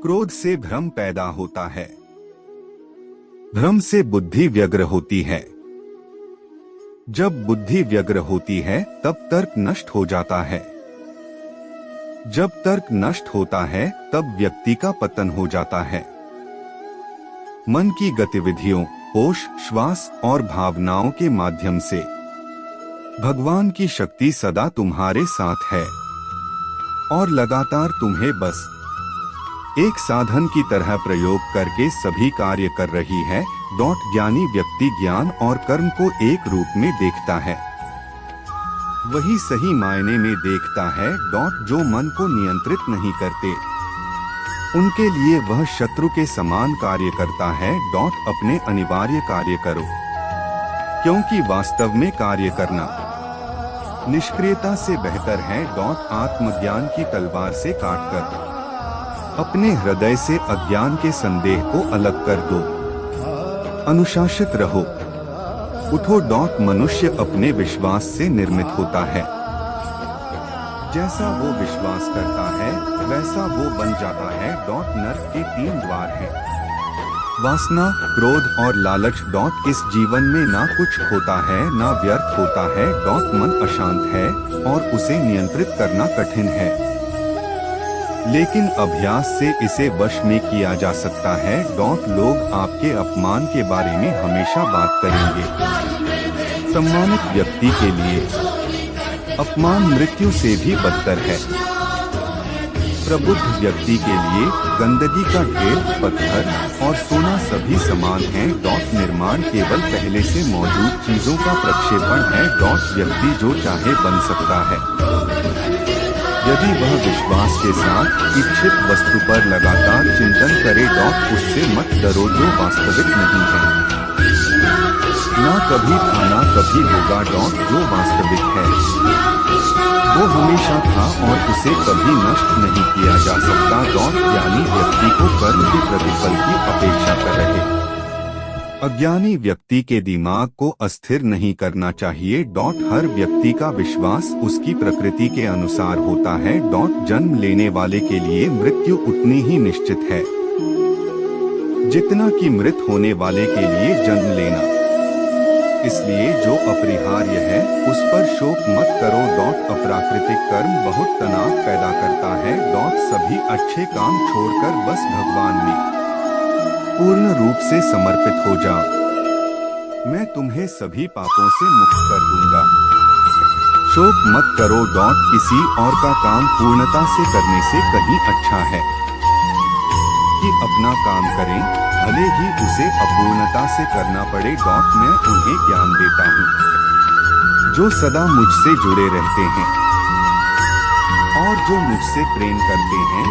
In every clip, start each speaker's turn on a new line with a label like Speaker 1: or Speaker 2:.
Speaker 1: क्रोध से भ्रम पैदा होता है। भ्रम से बुद्धि व्यग्र होती है। जब बुद्धि व्यग्र होती है तब तर्क नष्ट हो जाता है। जब तर्क नष्ट होता है तब व्यक्ति का पतन हो जाता है। मन की गतिविधियों, होश, श्वास और भावनाओं के माध्यम से भगवान की शक्ति सदा तुम्हारे साथ है और लगातार तुम्हें बस एक साधन की तरह प्रयोग करके सभी कार्य कर रही है। ज्ञानी व्यक्ति ज्ञान और कर्म को एक रूप में देखता है, वही सही मायने में देखता है। जो मन को नियंत्रित नहीं करते उनके लिए वह शत्रु के समान कार्य करता है। अपने अनिवार्य कार्य करो, क्योंकि वास्तव में कार्य करना निष्क्रियता से बेहतर है। आत्मज्ञान की तलवार से काटकर अपने हृदय से अज्ञान के संदेह को अलग कर दो। अनुशासित रहो, उठो। मनुष्य अपने विश्वास से निर्मित होता है। जैसा वो विश्वास करता है वैसा वो बन जाता है। नर्क के 3 द्वार हैं, वासना, क्रोध और लालच। इस जीवन में ना कुछ होता है ना व्यर्थ होता है। मन अशांत है और उसे नियंत्रित करना कठिन है, लेकिन अभ्यास से इसे वश में किया जा सकता है। लोग आपके अपमान के बारे में हमेशा बात करेंगे। सम्मानित व्यक्ति के लिए अपमान मृत्यु से भी बदतर है। प्रबुद्ध व्यक्ति के लिए गंदगी का ढेर, पत्थर और सोना सभी समान हैं। निर्माण केवल पहले से मौजूद चीजों का प्रक्षेपण है। व्यक्ति जो चाहे बन सकता है यदि वह विश्वास के साथ इच्छित वस्तु पर लगातार चिंतन करे। उससे मत डरो जो वास्तविक नहीं है। ना कभी था ना कभी होगा। जो वास्तविक है वो हमेशा था और उसे कभी नष्ट नहीं किया जा सकता। ज्ञानी व्यक्ति को कर्म के प्रतिफल की अपेक्षा कर रहे। अज्ञानी व्यक्ति के दिमाग को अस्थिर नहीं करना चाहिए। हर व्यक्ति का विश्वास उसकी प्रकृति के अनुसार होता है। जन्म लेने वाले के लिए मृत्यु उतनी ही निश्चित है जितना कि मृत होने वाले के लिए जन्म लेना। इसलिए जो अपरिहार्य है उस पर शोक मत करो। अप्राकृतिक कर्म बहुत तनाव पैदा करता है। सभी अच्छे काम छोड़कर बस भगवान में पूर्ण रूप से समर्पित हो जाओ। मैं तुम्हें सभी पापों से मुक्त कर दूंगा। शोक मत करो। किसी और का काम पूर्णता से करने से कहीं अच्छा है कि अपना काम करें, भले ही उसे अपूर्णता से करना पड़े। मैं उन्हें ज्ञान देता हूँ जो सदा मुझसे जुड़े रहते हैं और जो मुझसे प्रेम करते हैं।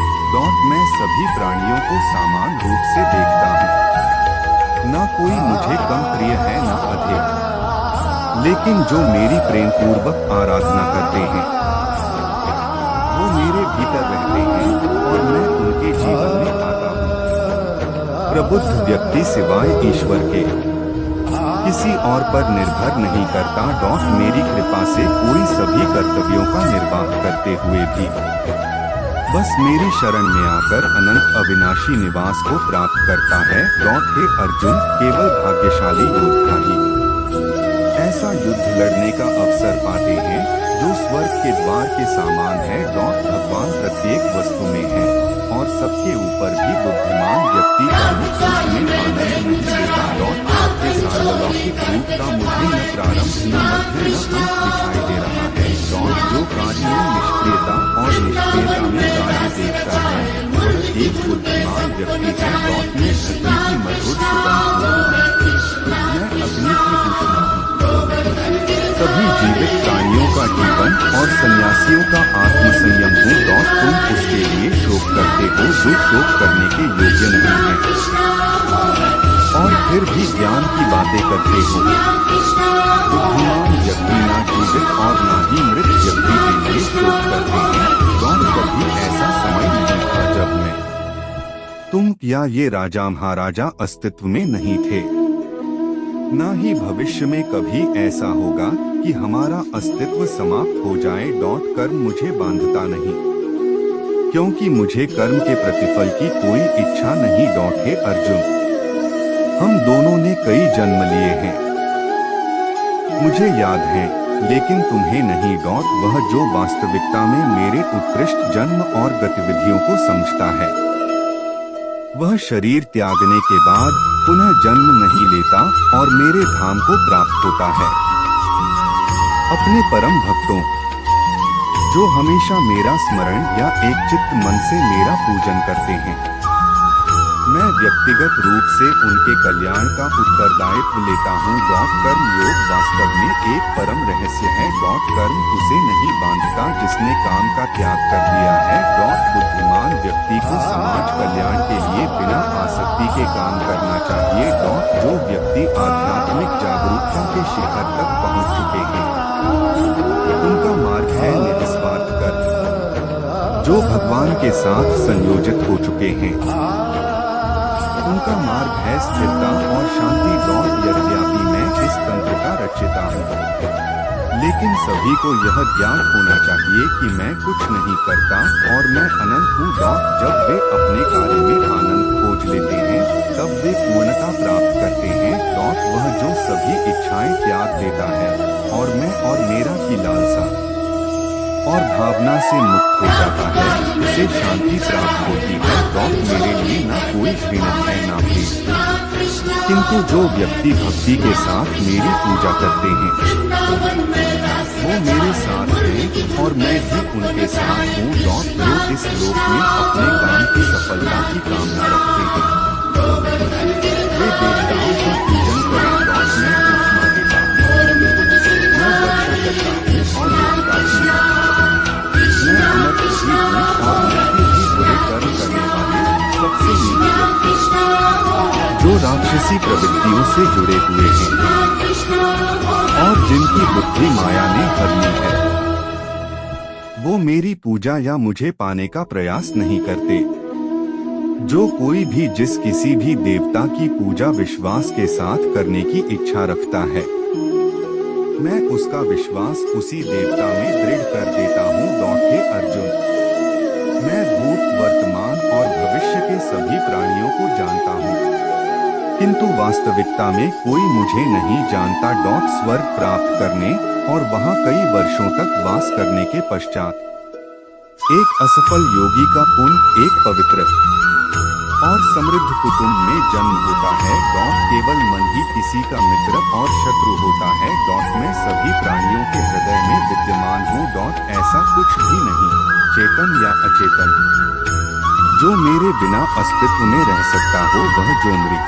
Speaker 1: मैं सभी प्राणियों को समान रूप से देखता हूँ। ना कोई मुझे कम प्रिय है ना अधिक, लेकिन जो मेरी प्रेम पूर्वक आराधना करते हैं वो मेरे भीतर रहते हैं और मैं उनके जीवन में आता हूँ। प्रबुद्ध व्यक्ति सिवाय ईश्वर के किसी और पर निर्भर नहीं करता। मेरी कृपा से कोई सभी कर्तव्यों का निर्वाह करते हुए भी बस मेरी शरण में आकर अनंत अविनाशी निवास को प्राप्त करता है। हे अर्जुन, केवल भाग्यशाली योद्धा ही ऐसा युद्ध लड़ने का अवसर पाते हैं जो स्वर्ग के द्वार के समान है। भगवान प्रत्येक वस्तु में है और सबके ऊपर भी बुद्धिमान व्यक्ति प्रमुख सुख में आनंद नहीं लेता। आपके सार्वलौकिक रूप का मुझे न प्रारंभ न मध्य न अंत दिखाई दे रहा है। जो कार्य में निष्क्रियता और निष्क्रियता में कार्य देखता है वह एक बुद्धिमान व्यक्ति है। में धरती की मधुर सुगंध मैं अग्नि की दूषणा हूँ। सभी जीवित प्राणियों का जीवन और सन्यासियों का आत्मसंयम हूँ। तुम उसके लिए शोक करते हो जो शोक करने के योग्य नहीं है और फिर भी ज्ञान की बातें करते हो। बुद्धिमान व्यक्ति ना जीवित और ना ही मृत व्यक्ति के लिए शोक करते हैं। कभी ऐसा समय नहीं था जब मैं, तुम या ये राजा महाराजा अस्तित्व में नहीं थे। न ही भविष्य में कभी ऐसा होगा कि हमारा अस्तित्व समाप्त हो जाए। कर्म मुझे बांधता नहीं, क्योंकि मुझे कर्म के प्रतिफल की कोई इच्छा नहीं। हे अर्जुन, हम दोनों ने कई जन्म लिए हैं, मुझे याद है, लेकिन तुम्हें नहीं। वह जो वास्तविकता में मेरे उत्कृष्ट जन्म और गतिविधियों को समझता है, वह शरीर त्यागने के बाद पुनः जन्म नहीं लेता और मेरे धाम को प्राप्त होता है। अपने परम भक्तों, जो हमेशा मेरा स्मरण या एक चित्त मन से मेरा पूजन करते हैं, मैं व्यक्तिगत रूप से उनके कल्याण का उत्तरदायित्व लेता हूँ। कर्म योग वास्तव में एक परम रहस्य है। कर्म उसे नहीं बांधता जिसने काम का त्याग कर दिया है। बुद्धिमान व्यक्ति को समाज कल्याण के लिए बिना आसक्ति के काम करना चाहिए। जो व्यक्ति आध्यात्मिक जागरूकता के शिखर तक पहुँच चुके हैं, उनका मार्ग है निस्वार्थ कर्म। जो भगवान के साथ संयोजित हो चुके हैं, उनका मार्ग है स्थिरता और शांति। यद्यपि मैं इस तंत्र का रचयिता हूँ, लेकिन सभी को यह ज्ञान होना चाहिए कि मैं कुछ नहीं करता और मैं अनंत हूँ। जब वे अपने कार्य में आनंद खोज लेते हैं, तब वे पूर्णता प्राप्त करते हैं। वह जो सभी इच्छाएं त्याग देता है और मैं और मेरा की लालसा और भावना से मुक्त हो जाता है, उसे शांति प्राप्त होती है। मेरे लिए न कोई घृणित है न प्रिय, किंतु जो व्यक्ति भक्ति के साथ मेरी पूजा करते हैं, वो मेरे साथ हैं और मैं भी उनके साथ हूँ। जो इस लोक में अपने काम की सफलता की कामना रखते हैं, वे देवताओं का पूजन करें। मैं ऊष्मा देता हूँ, मैं वर्षा करता हूँ और योगदान मैं अमर खुशी हूँ और मैं भी बुरे कर्म करने वाले सबसे नीचे व्यक्ति, जो राक्षसी प्रवृत्तियों से जुड़े हुए हैं और जिनकी बुद्धि माया ने हर ली है, वो मेरी पूजा या मुझे पाने का प्रयास नहीं करते। जो कोई भी जिस किसी भी देवता की पूजा विश्वास के साथ करने की इच्छा रखता है, मैं उसका विश्वास उसी देवता में दृढ़ कर देता हूँ। हे अर्जुन, मैं भूत, वर्तमान और भविष्य के सभी प्राणियों को जानता हूँ, किंतु वास्तविकता में कोई मुझे नहीं जानता। स्वर्ग प्राप्त करने और वहाँ कई वर्षों तक वास करने के पश्चात एक असफल योगी का पुण्य एक पवित्र और समृद्ध कुटुंब में जन्म होता है। केवल मन ही किसी का मित्र और शत्रु होता है। मैं सभी प्राणियों के हृदय में विद्यमान हूँ। ऐसा कुछ भी नहीं, चेतन या अचेतन, जो मेरे बिना अस्तित्व में रह सकता हो। वह जो मृत